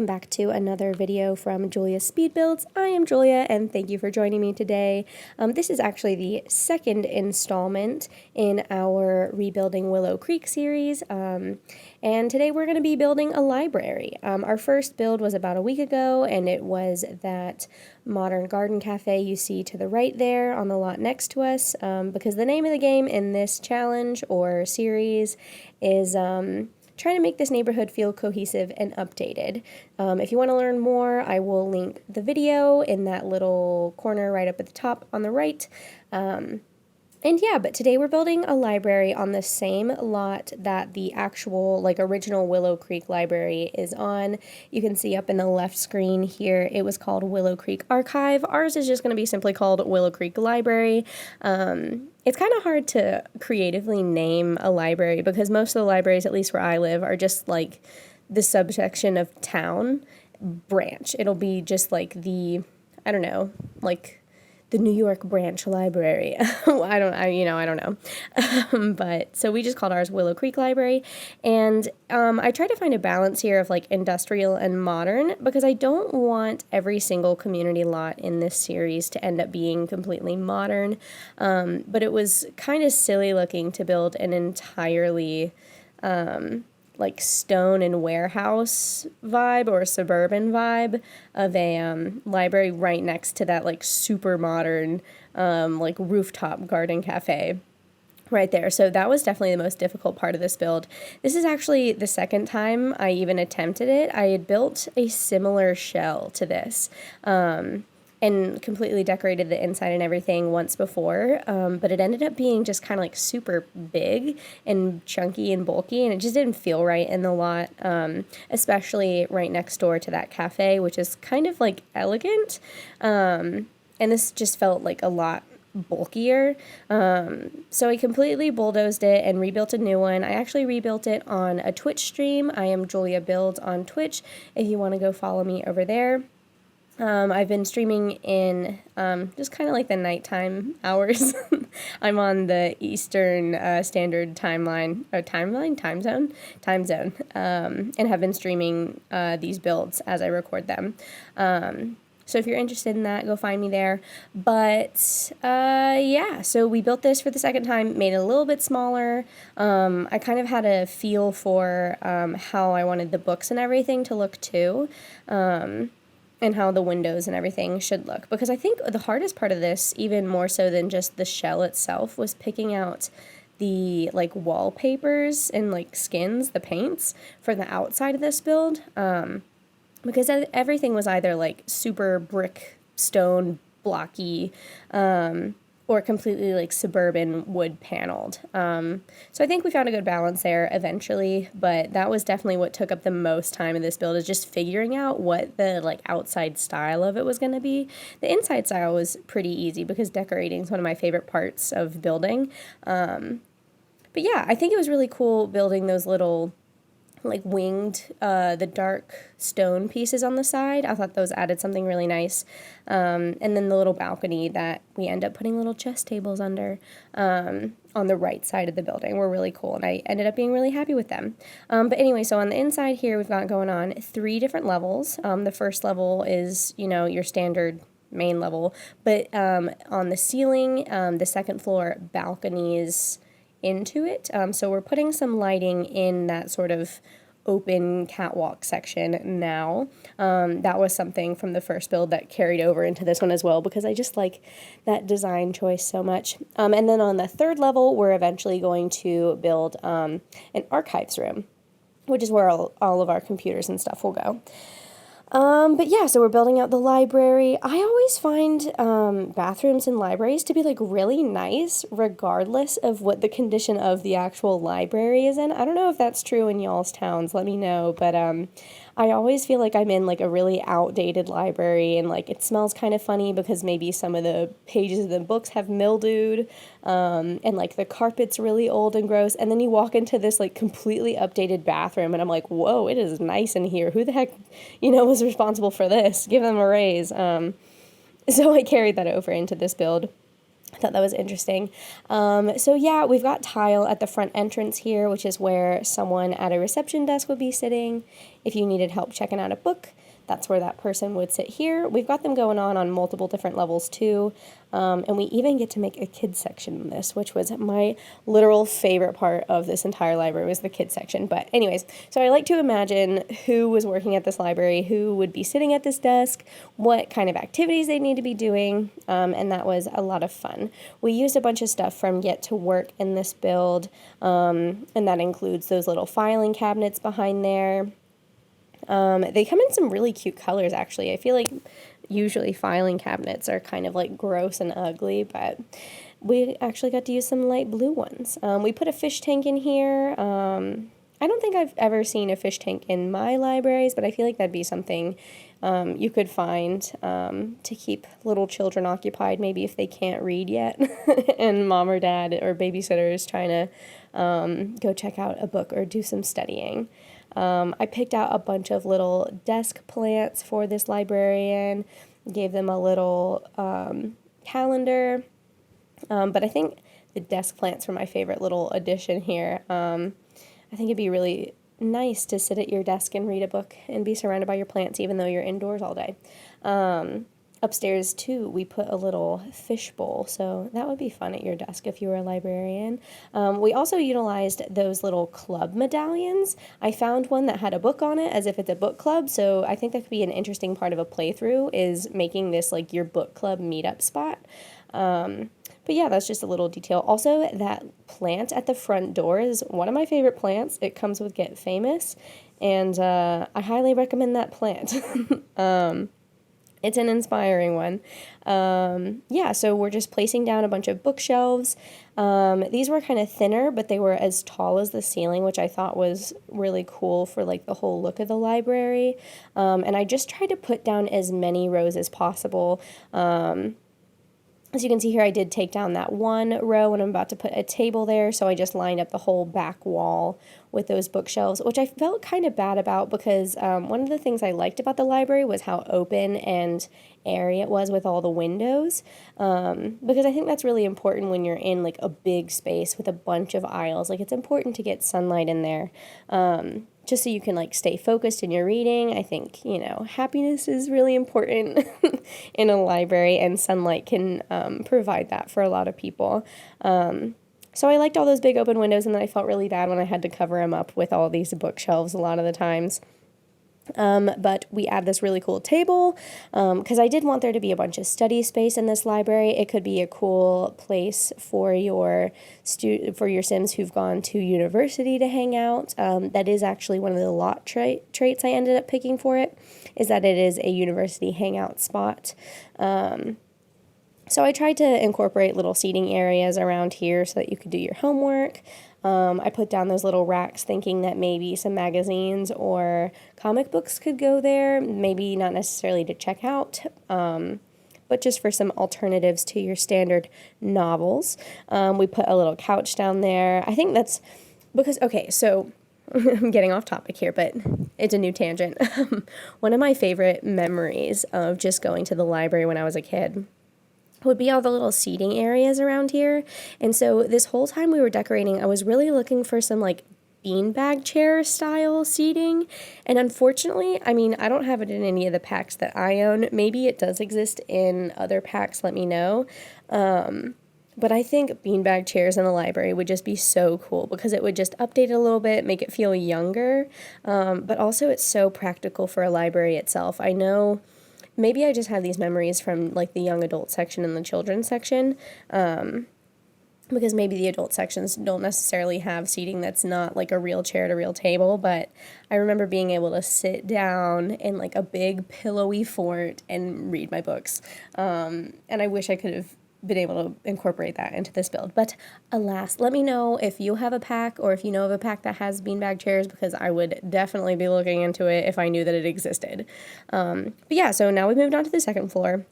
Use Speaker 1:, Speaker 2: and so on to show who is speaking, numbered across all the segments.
Speaker 1: welcome back to another video from Julia's Speed Builds. I am Julia and thank you for joining me today. This is actually the second installment in our Rebuilding Willow Creek series, and today we're going to be building a library. Our first build was about a week ago, and it was that modern garden cafe you see to the right there on the lot next to us, because the name of the game in this challenge or series is trying to make this neighborhood feel cohesive and updated. If you want to learn more, I will link the video in that little corner right up at the top on the right. And yeah, but today we're building a library on the same lot that the actual, original Willow Creek library is on. You can see up in the left screen here, it was called Willow Creek Archive. Ours is just going to be simply called Willow Creek Library. It's kind of hard to creatively name a library because most of the libraries, at least where I live, are just like the subsection of town branch. It'll be just like the, I don't know, like the New York branch library. I don't know. But so we just called ours Willow Creek Library. And I tried to find a balance here of like industrial and modern because I don't want every single community lot in this series to end up being completely modern. But it was kind of silly looking to build an entirely like stone and warehouse vibe or suburban vibe of a library right next to that like super modern like rooftop garden cafe right there. So that was definitely the most difficult part of this build. This is actually the second time I even attempted it. I had built a similar shell to this and completely decorated the inside and everything once before, but it ended up being just kind of like super big and chunky and bulky, and it just didn't feel right in the lot, especially right next door to that cafe, which is kind of like elegant, and this just felt like a lot bulkier. So I completely bulldozed it and rebuilt a new one. I actually rebuilt it on a Twitch stream. I am juliabuilds on Twitch if you want to go follow me over there. I've been streaming in just kind of like the nighttime hours. I'm on the Eastern Standard time zone, and have been streaming these builds as I record them. So if you're interested in that, go find me there. But yeah, so we built this for the second time, made it a little bit smaller. I kind of had a feel for how I wanted the books and everything to look too. And how the windows and everything should look. Because I think the hardest part of this, even more so than just the shell itself, was picking out the like wallpapers and like skins, the paints, for the outside of this build. Because everything was either like super brick, stone, blocky, or completely like suburban wood paneled. So I think we found a good balance there eventually, but that was definitely what took up the most time in this build, is just figuring out what the like outside style of it was going to be. The inside style was pretty easy because decorating is one of my favorite parts of building. But yeah, I think it was really cool building those little like winged, the dark stone pieces on the side. I thought those added something really nice. And then the little balcony that we end up putting little chess tables under on the right side of the building were really cool, and I ended up being really happy with them. But anyway, so on the inside here, we've got going on 3 different levels. The first level is, your standard main level, but on the ceiling, the second floor balconies into it. So we're putting some lighting in that sort of open catwalk section now. That was something from the first build that carried over into this one as well, because I just like that design choice so much. And then on the third level, we're eventually going to build an archives room, which is where all of our computers and stuff will go. But yeah, so we're building out the library. I always find bathrooms in libraries to be like really nice, regardless of what the condition of the actual library is in. I don't know if that's true in y'all's towns, let me know, but I always feel like I'm in like a really outdated library, and like it smells kind of funny because maybe some of the pages of the books have mildewed, and like the carpet's really old and gross, and then you walk into this like completely updated bathroom and I'm like, whoa, it is nice in here. Who the heck, was responsible for this? Give them a raise. So I carried that over into this build. I thought that was interesting. So yeah, we've got tile at the front entrance here, which is where someone at a reception desk would be sitting. If you needed help checking out a book, that's where that person would sit here. We've got them going on multiple different levels too. And we even get to make a kids section in this, which was my literal favorite part of this entire library, was the kids section. But anyways, so I like to imagine who was working at this library, who would be sitting at this desk, what kind of activities they need to be doing, and that was a lot of fun. We used a bunch of stuff from Get to Work in this build, and that includes those little filing cabinets behind there. They come in some really cute colors, actually. I feel like usually filing cabinets are kind of like gross and ugly, but we actually got to use some light blue ones. We put a fish tank in here. I don't think I've ever seen a fish tank in my libraries, but I feel like that'd be something you could find to keep little children occupied, maybe if they can't read yet, and mom or dad or babysitter is trying to go check out a book or do some studying. I picked out a bunch of little desk plants for this librarian, gave them a little calendar, but I think the desk plants were my favorite little addition here. I think it'd be really nice to sit at your desk and read a book and be surrounded by your plants even though you're indoors all day. Upstairs, too, we put a little fish bowl, so that would be fun at your desk if you were a librarian. We also utilized those little club medallions. I found one that had a book on it as if it's a book club, so I think that could be an interesting part of a playthrough, is making this like your book club meetup spot. But yeah, that's just a little detail. Also, that plant at the front door is one of my favorite plants. It comes with Get Famous, and I highly recommend that plant. It's an inspiring one. Yeah, so we're just placing down a bunch of bookshelves. These were kind of thinner, but they were as tall as the ceiling, which I thought was really cool for like the whole look of the library. And I just tried to put down as many rows as possible. As you can see here, I did take down that one row and I'm about to put a table there, so I just lined up the whole back wall with those bookshelves, which I felt kind of bad about because one of the things I liked about the library was how open and airy it was with all the windows, because I think that's really important when you're in like a big space with a bunch of aisles. Like, it's important to get sunlight in there. Just so you can like stay focused in your reading. I think, happiness is really important in a library, and sunlight can provide that for a lot of people. So I liked all those big open windows, and then I felt really bad when I had to cover them up with all these bookshelves a lot of the times. But we add this really cool table because I did want there to be a bunch of study space in this library. It could be a cool place for your Sims who've gone to university to hang out. That is actually one of the lot traits I ended up picking for it, is that it is a university hangout spot. So I tried to incorporate little seating areas around here so that you could do your homework. I put down those little racks thinking that maybe some magazines or comic books could go there, maybe not necessarily to check out, but just for some alternatives to your standard novels. We put a little couch down there. I think that's because, okay, so I'm getting off topic here, but it's a new tangent. One of my favorite memories of just going to the library when I was a kid would be all the little seating areas around here. And so this whole time we were decorating, I was really looking for some like beanbag chair style seating. And unfortunately, I don't have it in any of the packs that I own. Maybe it does exist in other packs, let me know. But I think beanbag chairs in the library would just be so cool because it would just update it a little bit, make it feel younger. But also it's so practical for a library itself. I know maybe I just have these memories from like the young adult section and the children's section, because maybe the adult sections don't necessarily have seating that's not like a real chair to real table, but I remember being able to sit down in like a big pillowy fort and read my books. And I wish I could have been able to incorporate that into this build. But alas, let me know if you have a pack or if you know of a pack that has beanbag chairs, because I would definitely be looking into it if I knew that it existed. But yeah, so now we've moved on to the second floor.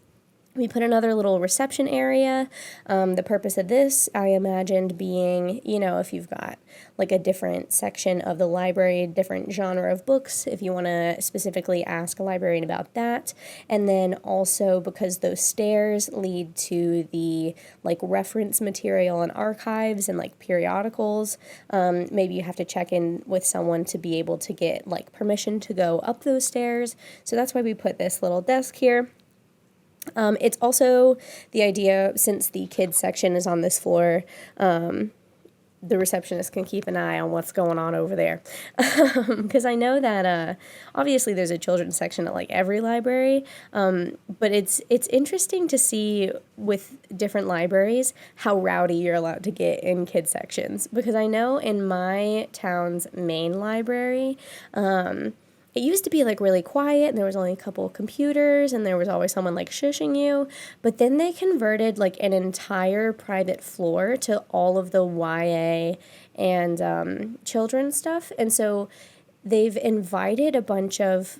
Speaker 1: We put another little reception area. The purpose of this, I imagined being, if you've got like a different section of the library, different genre of books, if you want to specifically ask a librarian about that. And then also because those stairs lead to the like reference material and archives and like periodicals, maybe you have to check in with someone to be able to get like permission to go up those stairs. So that's why we put this little desk here. It's also the idea, since the kids section is on this floor, the receptionist can keep an eye on what's going on over there. Because I know that obviously there's a children's section at like every library, but it's interesting to see with different libraries how rowdy you're allowed to get in kids sections. Because I know in my town's main library, it used to be like really quiet and there was only a couple of computers and there was always someone like shushing you, but then they converted like an entire private floor to all of the YA and children's stuff. And so they've invited a bunch of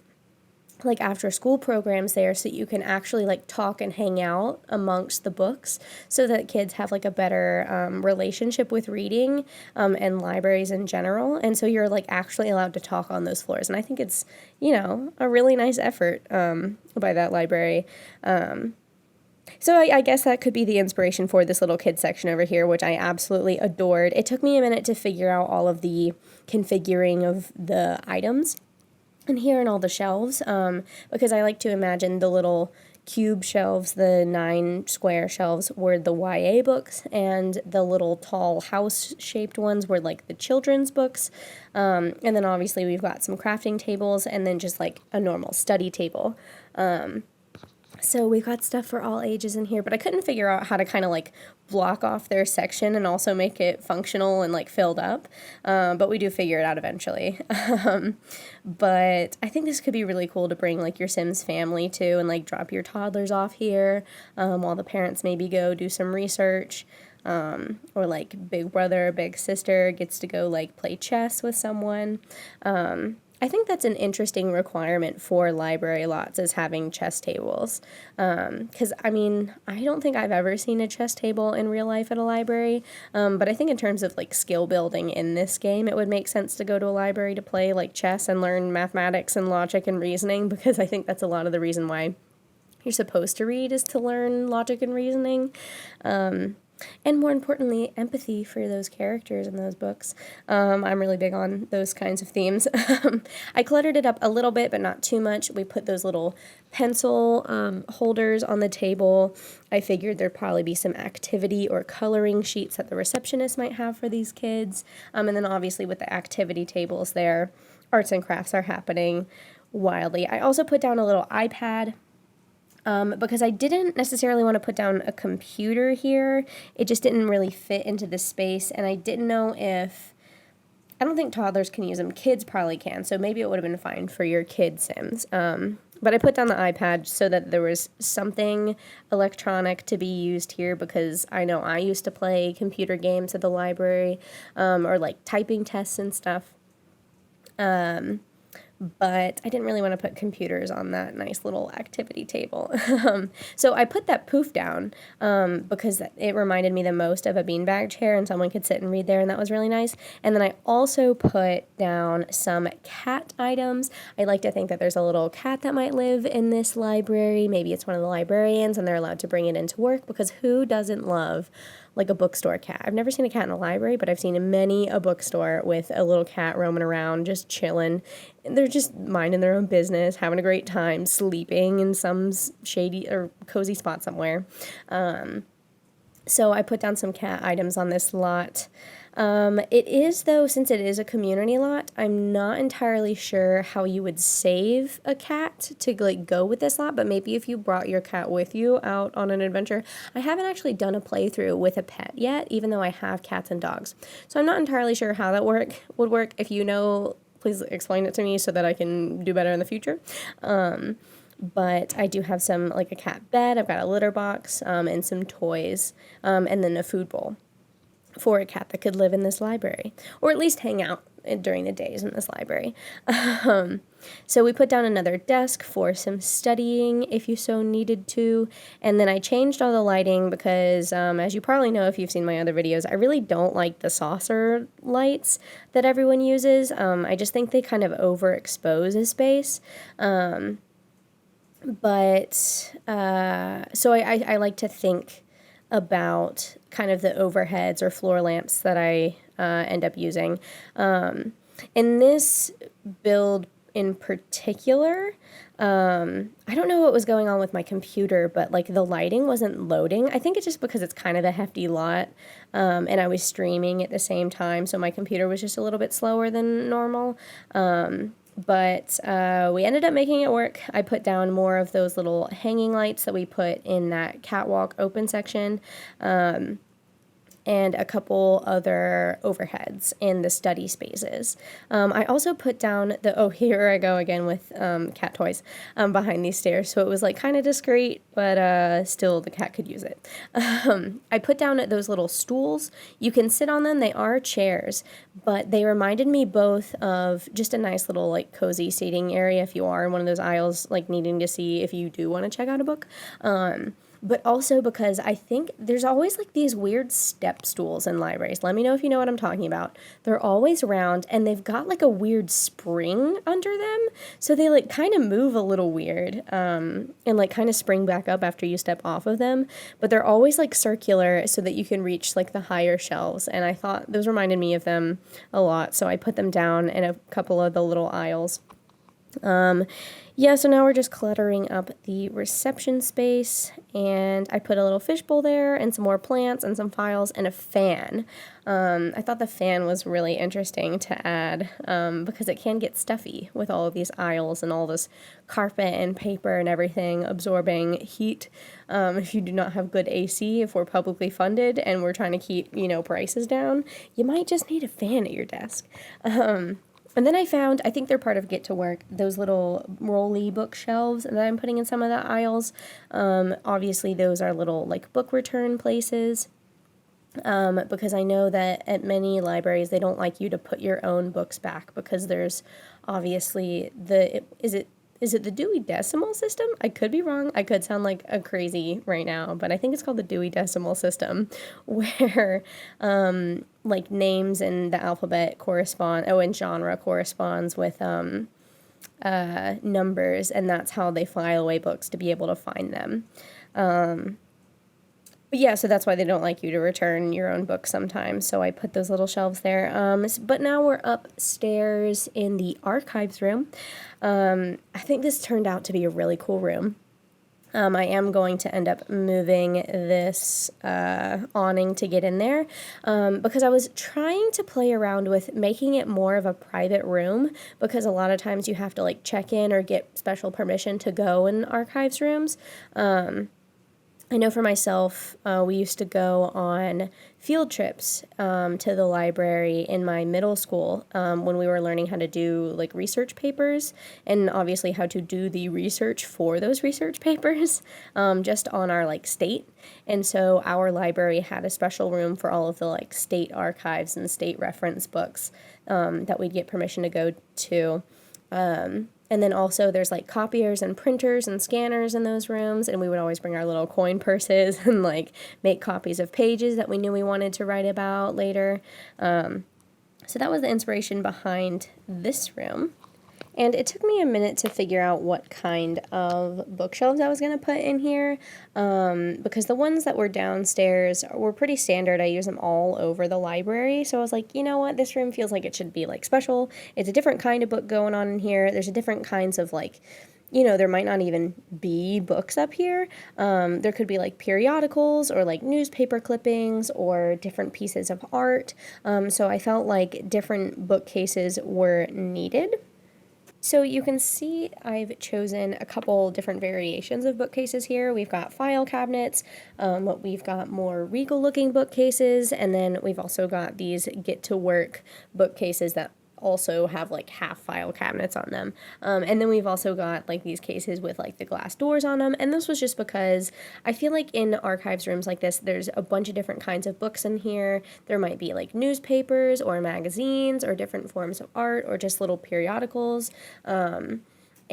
Speaker 1: like after school programs there so you can actually like talk and hang out amongst the books so that kids have like a better relationship with reading and libraries in general. And so you're like actually allowed to talk on those floors. And I think it's, a really nice effort by that library. So I guess that could be the inspiration for this little kids section over here, which I absolutely adored. It took me a minute to figure out all of the configuring of the items and here in all the shelves, because I like to imagine the little cube shelves, the 9 square shelves were the YA books, and the little tall house-shaped ones were like the children's books, and then obviously we've got some crafting tables, and then just like a normal study table. So we've got stuff for all ages in here, but I couldn't figure out how to kind of like block off their section and also make it functional and like filled up. But we do figure it out eventually. But I think this could be really cool to bring like your Sims family to and like drop your toddlers off here while the parents maybe go do some research. Or like big brother, big sister gets to go like play chess with someone. I think that's an interesting requirement for library lots is having chess tables. Because, I don't think I've ever seen a chess table in real life at a library. But I think in terms of, like, skill building in this game, it would make sense to go to a library to play, like, chess and learn mathematics and logic and reasoning, because I think that's a lot of the reason why you're supposed to read is to learn logic and reasoning. And more importantly, empathy for those characters in those books. I'm really big on those kinds of themes. I cluttered it up a little bit, but not too much. We put those little pencil holders on the table. I figured there'd probably be some activity or coloring sheets that the receptionist might have for these kids. And then obviously with the activity tables there, arts and crafts are happening wildly. I also put down a little iPad. Because I didn't necessarily want to put down a computer here. It just didn't really fit into the space, and I didn't know if... I don't think toddlers can use them. Kids probably can, so maybe it would have been fine for your kid Sims. But I put down the iPad so that there was something electronic to be used here, because I know I used to play computer games at the library, or like typing tests and stuff. But I didn't really want to put computers on that nice little activity table. So I put that poof down because it reminded me the most of a beanbag chair and someone could sit and read there, and that was really nice. And then I also put down some cat items. I like to think that there's a little cat that might live in this library. Maybe it's one of the librarians and they're allowed to bring it into work, because who doesn't love like a bookstore cat? I've never seen a cat in a library, but I've seen many a bookstore with a little cat roaming around, just chilling. They're just minding their own business, having a great time, sleeping in some shady or cozy spot somewhere. So I put down some cat items on this lot. It is, though, since it is a community lot, I'm not entirely sure how you would save a cat to like go with this lot, but maybe if you brought your cat with you out on an adventure. I haven't actually done a playthrough with a pet yet, even though I have cats and dogs. So I'm not entirely sure how that would work. If you know, please explain it to me so that I can do better in the future. But I do have some, like a cat bed, I've got a litter box, and some toys, and then a food bowl for a cat that could live in this library, or at least hang out during the days in this library. So we put down another desk for some studying if you so needed to, and then I changed all the lighting because, as you probably know if you've seen my other videos, I really don't like the saucer lights that everyone uses. I just think they kind of overexpose a space. So I like to think about kind of the overheads or floor lamps that I end up using. In this build in particular, I don't know what was going on with my computer, but like the lighting wasn't loading. I think it's just because it's kind of a hefty lot, and I was streaming at the same time, so my computer was just a little bit slower than normal. But we ended up making it work. I put down more of those little hanging lights that we put in that catwalk open section, and a couple other overheads in the study spaces. I also put down here I go again with cat toys behind these stairs, so it was like kind of discreet, but still the cat could use it. I put down those little stools. You can sit on them. They are chairs, but they reminded me both of just a nice little like cozy seating area if you are in one of those aisles, like needing to see if you do want to check out a book. But also because I think there's always like these weird step stools in libraries. Let me know if you know what I'm talking about. They're always round and they've got like a weird spring under them. So they like kind of move a little weird, and like kind of spring back up after you step off of them. But they're always like circular so that you can reach like the higher shelves. And I thought those reminded me of them a lot. So I put them down in a couple of the little aisles. Yeah, so now we're just cluttering up the reception space, and I put a little fishbowl there and some more plants and some files and a fan. I thought the fan was really interesting to add, because it can get stuffy with all of these aisles and all this carpet and paper and everything absorbing heat. If you do not have good AC, if we're publicly funded and we're trying to keep, prices down, you might just need a fan at your desk. And then I found, I think they're part of Get to Work, those little rolly bookshelves that I'm putting in some of the aisles. Obviously, those are little like book return places, because I know that at many libraries they don't like you to put your own books back because there's obviously is it the Dewey Decimal System? I could be wrong. I could sound like a crazy right now, but I think it's called the Dewey Decimal System, where like names in the alphabet correspond, and genre corresponds with numbers, and that's how they file away books to be able to find them. But yeah, so that's why they don't like you to return your own books sometimes, so I put those little shelves there. But now we're upstairs in the archives room. I think this turned out to be a really cool room. I am going to end up moving this awning to get in there, because I was trying to play around with making it more of a private room, because a lot of times you have to like check in or get special permission to go in archives rooms. I know for myself, we used to go on field trips to the library in my middle school, when we were learning how to do like research papers, and obviously how to do the research for those research papers, just on our like state. And so our library had a special room for all of the like state archives and state reference books that we'd get permission to go to. And then also there's like copiers and printers and scanners in those rooms, and we would always bring our little coin purses and like make copies of pages that we knew we wanted to write about later. So that was the inspiration behind this room. And it took me a minute to figure out what kind of bookshelves I was going to put in here, because the ones that were downstairs were pretty standard. I use them all over the library, so I was like, you know what, this room feels like it should be like special. It's a different kind of book going on in here. There's a different kinds of like, there might not even be books up here. There could be like periodicals or like newspaper clippings or different pieces of art. So I felt like different bookcases were needed. So you can see I've chosen a couple different variations of bookcases here. We've got file cabinets, we've got more regal looking bookcases, and then we've also got these Get to Work bookcases that also have like half file cabinets on them. And then we've also got like these cases with like the glass doors on them. And this was just because I feel like in archives rooms like this, there's a bunch of different kinds of books in here. There might be like newspapers or magazines or different forms of art or just little periodicals.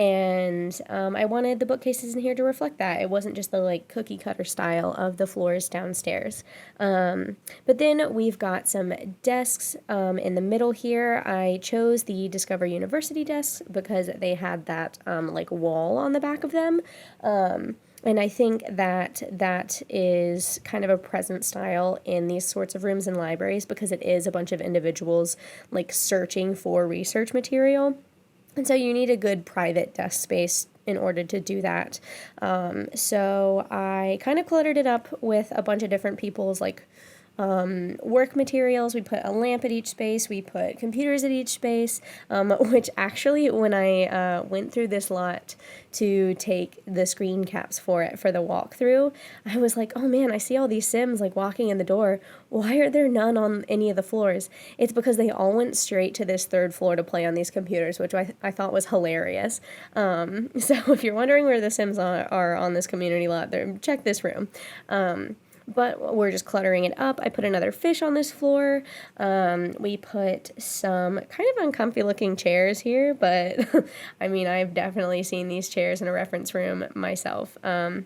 Speaker 1: I wanted the bookcases in here to reflect that. It wasn't just the like cookie cutter style of the floors downstairs. But then we've got some desks in the middle here. I chose the Discover University desks because they had that like wall on the back of them. And I think that that is kind of a present style in these sorts of rooms in libraries because it is a bunch of individuals like searching for research material. And so you need a good private desk space in order to do that. So I kind of cluttered it up with a bunch of different people's like work materials. We put a lamp at each space. We put computers at each space, which actually when I went through this lot to take the screen caps for it for the walkthrough, I was like, oh man, I see all these Sims like walking in the door. Why are there none on any of the floors? It's because they all went straight to this third floor to play on these computers, which I thought was hilarious. So if you're wondering where the Sims are on this community lot, check this room. But we're just cluttering it up. I put another fish on this floor. We put some kind of uncomfy looking chairs here, but I mean, I've definitely seen these chairs in a reference room myself. I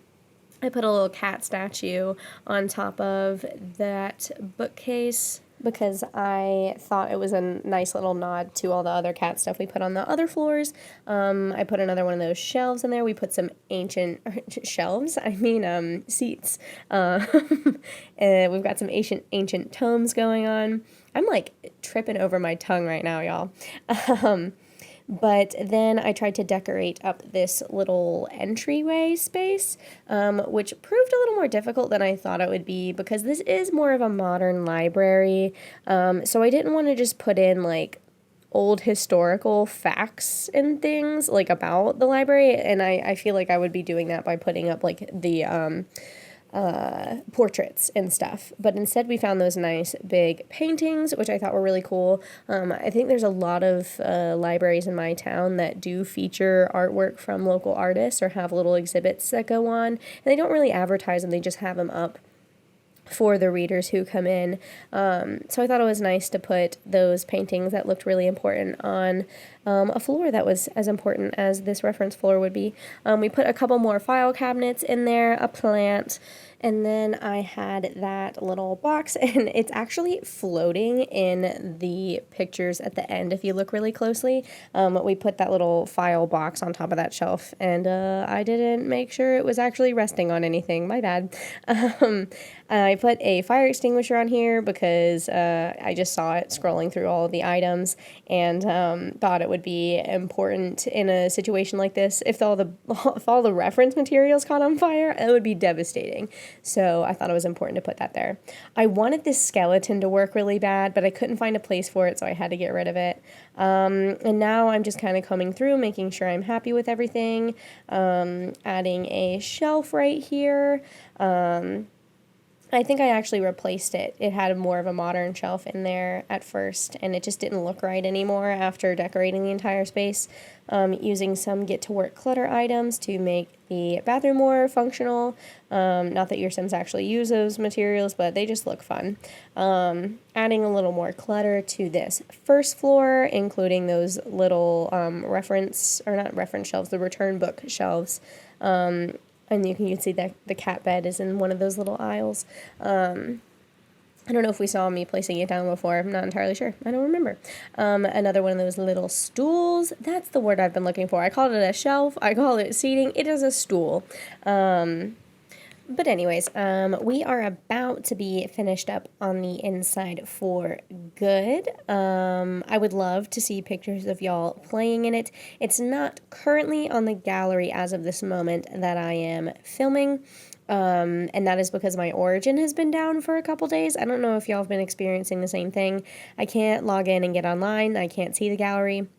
Speaker 1: put a little cat statue on top of that bookcase because I thought it was a nice little nod to all the other cat stuff we put on the other floors. I put another one of those shelves in there. We put some ancient seats. We've got some ancient tomes going on. I'm like tripping over my tongue right now, y'all. But then I tried to decorate up this little entryway space, which proved a little more difficult than I thought it would be because this is more of a modern library. So I didn't want to just put in like old historical facts and things like about the library. And I feel like I would be doing that by putting up like the portraits and stuff, but instead we found those nice big paintings, which I thought were really cool. I think there's a lot of libraries in my town that do feature artwork from local artists or have little exhibits that go on, and they don't really advertise them, they just have them up for the readers who come in. So I thought it was nice to put those paintings that looked really important on a floor that was as important as this reference floor would be. We put a couple more file cabinets in there, a plant, and then I had that little box, and it's actually floating in the pictures at the end if you look really closely. We put that little file box on top of that shelf, and I didn't make sure it was actually resting on anything. My bad. I put a fire extinguisher on here because I just saw it scrolling through all of the items and thought it would be important in a situation like this. If all the reference materials caught on fire, it would be devastating. So I thought it was important to put that there. I wanted this skeleton to work really bad, but I couldn't find a place for it, so I had to get rid of it. And now I'm just kind of combing through, making sure I'm happy with everything. Adding a shelf right here. I think I actually replaced it. It had more of a modern shelf in there at first, and it just didn't look right anymore after decorating the entire space. Using some get-to-work clutter items to make the bathroom more functional. Not that your Sims actually use those materials, but they just look fun. Adding a little more clutter to this first floor, including those little not reference shelves, the return book shelves. And you can see that the cat bed is in one of those little aisles. I don't know if we saw me placing it down before. I'm not entirely sure. I don't remember. Another one of those little stools. That's the word I've been looking for. I called it a shelf. I call it seating. It is a stool. But anyways, we are about to be finished up on the inside for good. I would love to see pictures of y'all playing in it. It's not currently on the gallery as of this moment that I am filming. And that is because my Origin has been down for a couple days. I don't know if y'all have been experiencing the same thing. I can't log in and get online. I can't see the gallery.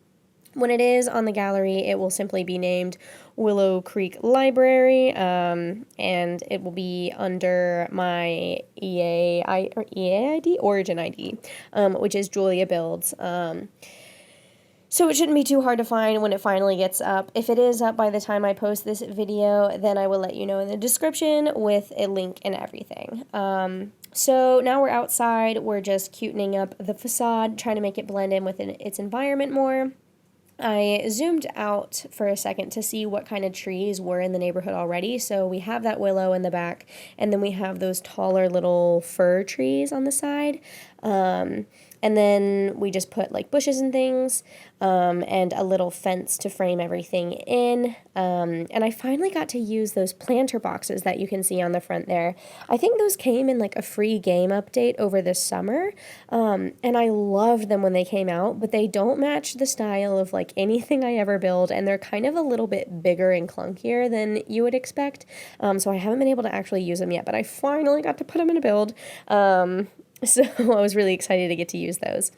Speaker 1: When it is on the gallery, it will simply be named Willow Creek Library, and it will be under my EA ID, Origin ID, which is juliabuilds. So it shouldn't be too hard to find when it finally gets up. If it is up by the time I post this video, then I will let you know in the description with a link and everything. So now we're outside, we're just cutening up the facade, trying to make it blend in with its environment more. I zoomed out for a second to see what kind of trees were in the neighborhood already. So we have that willow in the back, and then we have those taller little fir trees on the side. And then we just put like bushes and things, and a little fence to frame everything in. And I finally got to use those planter boxes that you can see on the front there. I think those came in like a free game update over the summer. And I loved them when they came out, but they don't match the style of like anything I ever build. And they're kind of a little bit bigger and clunkier than you would expect. So I haven't been able to actually use them yet, but I finally got to put them in a build. So I was really excited to get to use those.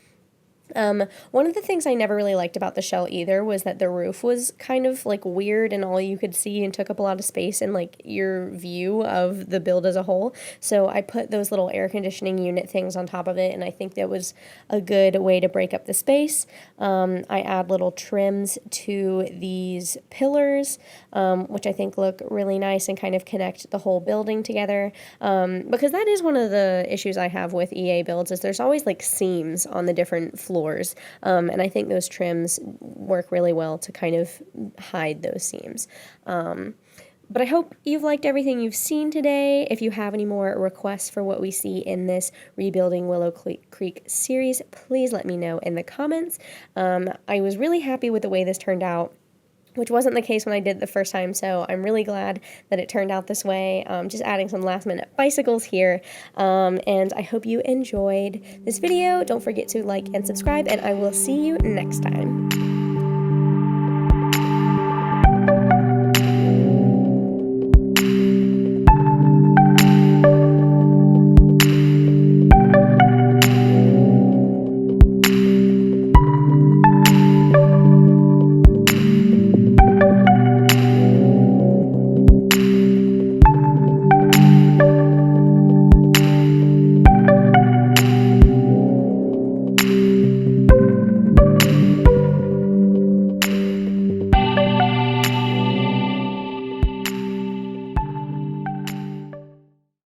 Speaker 1: One of the things I never really liked about the shell either was that the roof was kind of like weird and all you could see and took up a lot of space in like your view of the build as a whole. So I put those little air conditioning unit things on top of it, and I think that was a good way to break up the space. I add little trims to these pillars, which I think look really nice and kind of connect the whole building together, because that is one of the issues I have with EA builds is there's always like seams on the different floors. And I think those trims work really well to kind of hide those seams. But I hope you've liked everything you've seen today. If you have any more requests for what we see in this Rebuilding Willow Creek series, please let me know in the comments. I was really happy with the way this turned out, which wasn't the case when I did it the first time, so I'm really glad that it turned out this way. Just adding some last-minute bicycles here, and I hope you enjoyed this video. Don't forget to like and subscribe, and I will see you next time.